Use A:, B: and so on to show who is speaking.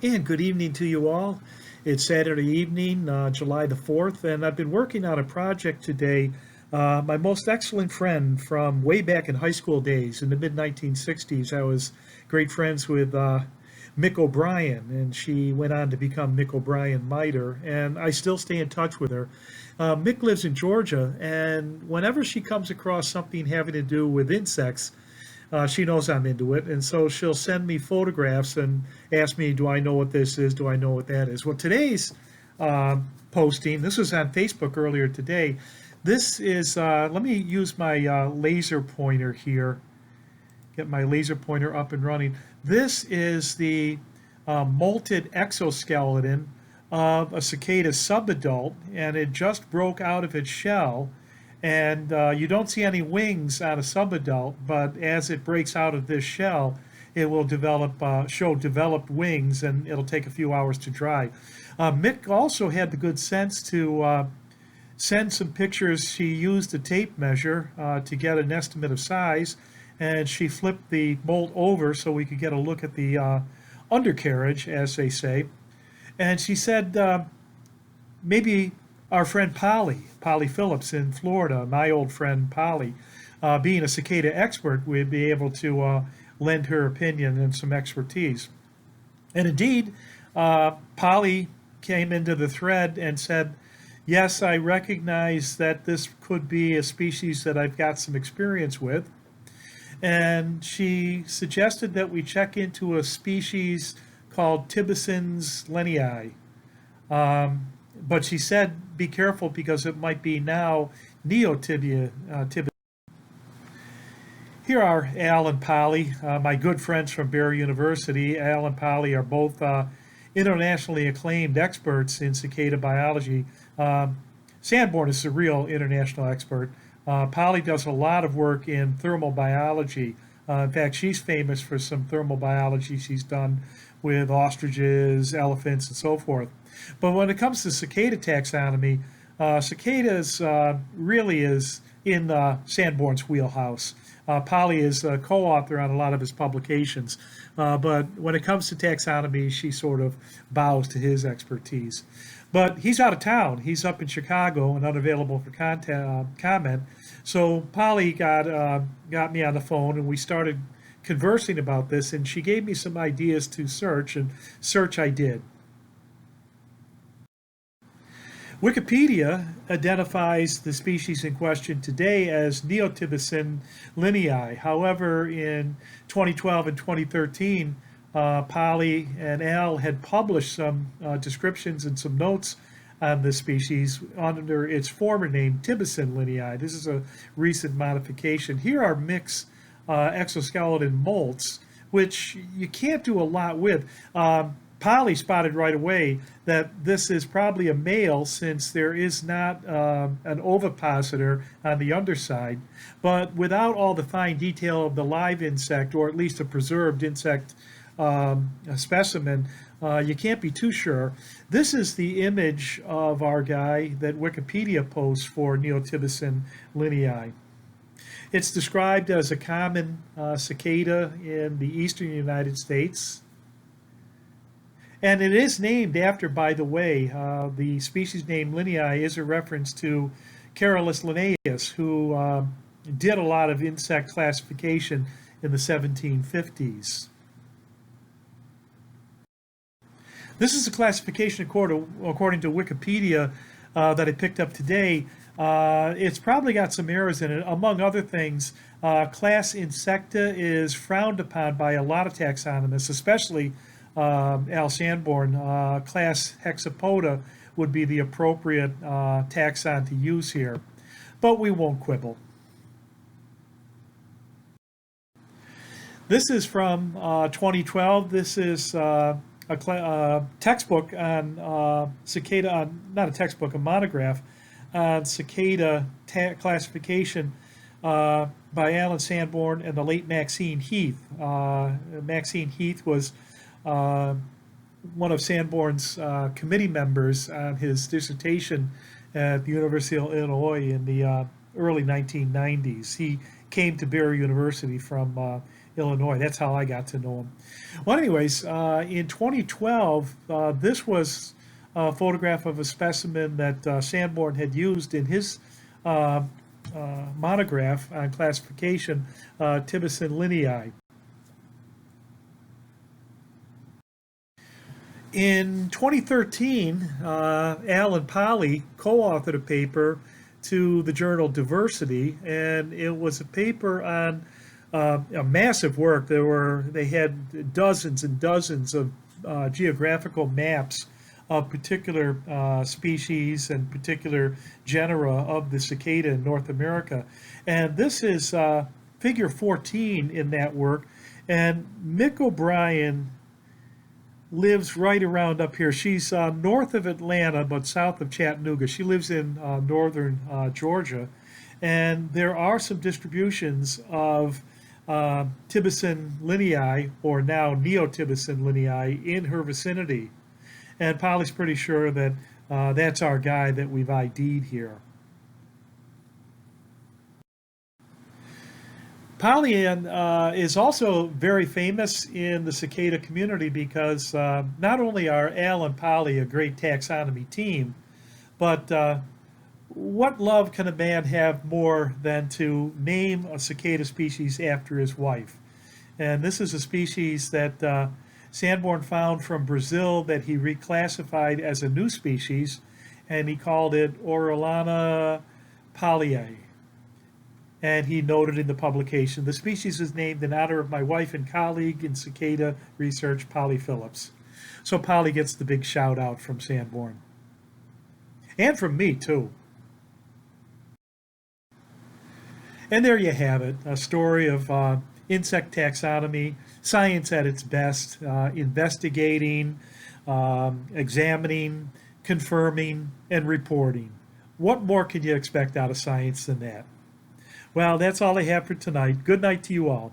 A: And good evening to you all. It's Saturday evening, July the 4th, and I've been working on a project today. My most excellent friend from way back in high school days in the mid 1960s, I was great friends with Mick O'Brien, and she went on to become Mick O'Brien Miter, and I still stay in touch with her. Mick lives in Georgia, and whenever she comes across something having to do with insects, she knows I'm into it, and so she'll send me photographs and ask me, do I know what this is? Do I know what that is? Well, today's posting, this was on Facebook earlier today. This is, let me use my laser pointer here, get my laser pointer up and running. This is the molted exoskeleton of a cicada subadult, and it just broke out of its shell. And you don't see any wings on a subadult, but as it breaks out of this shell, it will show developed wings, and it'll take a few hours to dry. Mick also had the good sense to send some pictures. She used a tape measure to get an estimate of size, and she flipped the bolt over so we could get a look at the undercarriage, as they say. And she said, maybe our friend Polly Phillips in Florida, my old friend Polly, being a cicada expert, would be able to lend her opinion and some expertise. And indeed, Polly came into the thread and said, yes, I recognize that this could be a species that I've got some experience with. And she suggested that we check into a species called Neotibicen linnei. But she said, be careful because it might be now Neotibicen. Here are Al and Polly, my good friends from Barry University. Al and Polly are both internationally acclaimed experts in cicada biology. Sanborn is a real international expert. Polly does a lot of work in thermal biology. In fact, she's famous for some thermal biology she's done with ostriches, elephants, and so forth. But when it comes to cicada taxonomy, cicadas really is in Sanborn's wheelhouse. Polly is a co-author on a lot of his publications, but when it comes to taxonomy, she sort of bows to his expertise. But he's out of town. He's up in Chicago and unavailable for comment. So Polly got me on the phone, and we started conversing about this, and she gave me some ideas to search, and search I did. Wikipedia identifies the species in question today as Neotibicen linnei. However, in 2012 and 2013, Polly and Al had published some descriptions and some notes on this species under its former name, Neotibicen linnei. This is a recent modification. Here are Mick's exoskeleton molts, which you can't do a lot with. Polly spotted right away that this is probably a male, since there is not an ovipositor on the underside. But without all the fine detail of the live insect, or at least a preserved insect specimen, you can't be too sure. This is the image of our guy that Wikipedia posts for Neotibicen linnei. It's described as a common cicada in the eastern United States. And it is named after, by the way, the species name linnei is a reference to Carolus Linnaeus, who did a lot of insect classification in the 1750s. This is a classification according to Wikipedia that I picked up today. It's probably got some errors in it. Among other things, class Insecta is frowned upon by a lot of taxonomists, especially Al Sanborn. Class Hexapoda would be the appropriate taxon to use here, but we won't quibble. This is from 2012. This is a textbook on cicada, not a textbook, a monograph on cicada classification by Alan Sanborn and the late Maxine Heath. Maxine Heath was one of Sanborn's committee members on his dissertation at the University of Illinois in the early 1990s. He came to Barry University from Illinois. That's how I got to know him. Well, anyways, in 2012, this was a photograph of a specimen that Sanborn had used in his uh, monograph on classification, Tibicen linnei. In 2013, Al and Polly co-authored a paper to the journal Diversity, and it was a paper on a massive work. They had dozens and dozens of geographical maps of particular species and particular genera of the cicada in North America. And this is figure 14 in that work. And Mick O'Brien lives right around up here. She's north of Atlanta, but south of Chattanooga. She lives in northern Georgia. And there are some distributions of Tibicen linnei, or now Neotibicen linnei, in her vicinity. And Polly's pretty sure that that's our guy that we've ID'd here. Polyan is also very famous in the cicada community because not only are Al and Polly a great taxonomy team, but what love can a man have more than to name a cicada species after his wife? And this is a species that Sanborn found from Brazil that he reclassified as a new species, and he called it Orellana polyae. And he noted in the publication, the species is named in honor of my wife and colleague in cicada research, Polly Phillips. So Polly gets the big shout out from Sanborn. And from me, too. And there you have it, a story of insect taxonomy, science at its best, investigating, examining, confirming, and reporting. What more can you expect out of science than that? Well, that's all I have for tonight. Good night to you all.